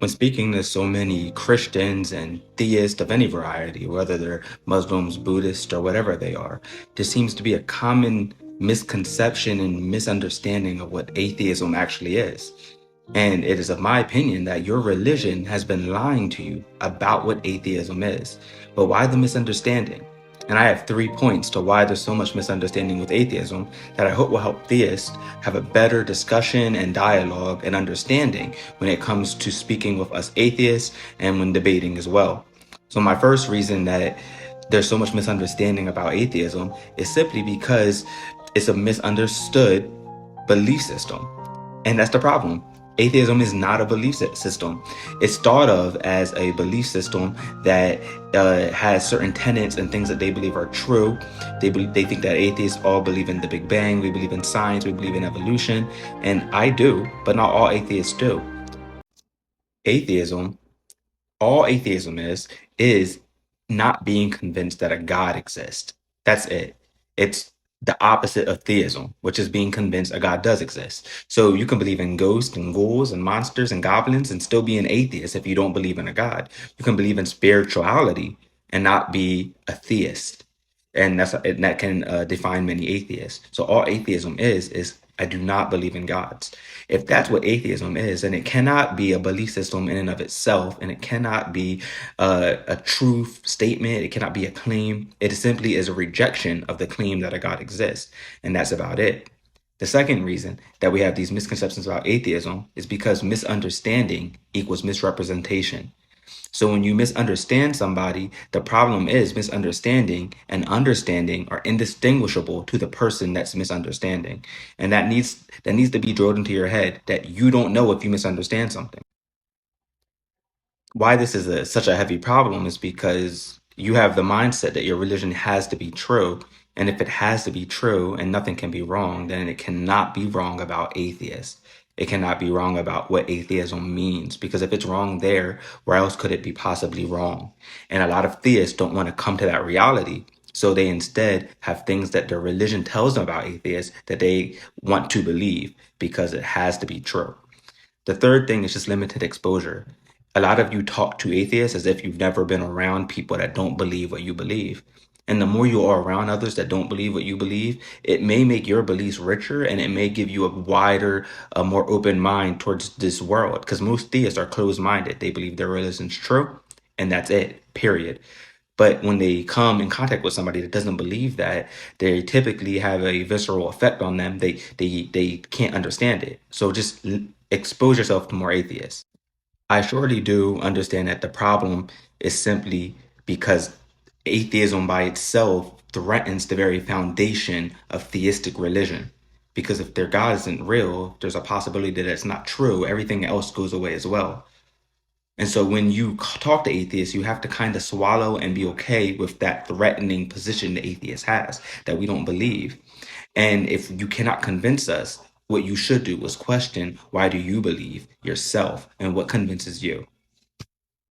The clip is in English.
When speaking to so many Christians and theists of any variety, whether they're Muslims, Buddhists, or whatever they are, there seems to be a common misconception and misunderstanding of what atheism actually is. And it is of my opinion that your religion has been lying to you about what atheism is. But why the misunderstanding? And I have 3 points to why there's so much misunderstanding with atheism that I hope will help theists have a better discussion and dialogue and understanding when it comes to speaking with us atheists and when debating as well. So my first reason that there's so much misunderstanding about atheism is simply because it's a misunderstood belief system. And that's the problem. Atheism is not a belief system. It's thought of as a belief system that has certain tenets and things that they believe are true. They think that atheists all believe in the Big Bang. We believe in science. We believe in evolution. And I do, but not all atheists do. Atheism, all atheism is not being convinced that a God exists. That's it. It's the opposite of theism, which is being convinced a God does exist. So you can believe in ghosts and ghouls and monsters and goblins and still be an atheist if you don't believe in a God. You can believe in spirituality and not be a theist. And that can define many atheists. So all atheism is I do not believe in gods. If that's what atheism is, then it cannot be a belief system in and of itself, and it cannot be a truth statement. It cannot be a claim. It simply is a rejection of the claim that a God exists, and that's about it. The second reason that we have these misconceptions about atheism is because misunderstanding equals misrepresentation. So when you misunderstand somebody, the problem is misunderstanding and understanding are indistinguishable to the person that's misunderstanding. And that needs to be drilled into your head that you don't know if you misunderstand something. Why this is such a heavy problem is because you have the mindset that your religion has to be true. And if it has to be true and nothing can be wrong, then it cannot be wrong about atheists. It cannot be wrong about what atheism means, because if it's wrong there, where else could it be possibly wrong? And a lot of theists don't want to come to that reality. So they instead have things that their religion tells them about atheists that they want to believe because it has to be true. The third thing is just limited exposure. A lot of you talk to atheists as if you've never been around people that don't believe what you believe. And the more you are around others that don't believe what you believe, it may make your beliefs richer and it may give you a wider, a more open mind towards this world. Because most theists are closed minded. They believe their religion's true and that's it, period. But when they come in contact with somebody that doesn't believe that, they typically have a visceral effect on them. They can't understand it. So just expose yourself to more atheists. I surely do understand that the problem is simply because atheism by itself threatens the very foundation of theistic religion. Because if their God isn't real, there's a possibility that it's not true. Everything else goes away as well. And so when you talk to atheists, you have to kind of swallow and be okay with that threatening position the atheist has, that we don't believe. And if you cannot convince us, what you should do is question, why do you believe yourself and what convinces you?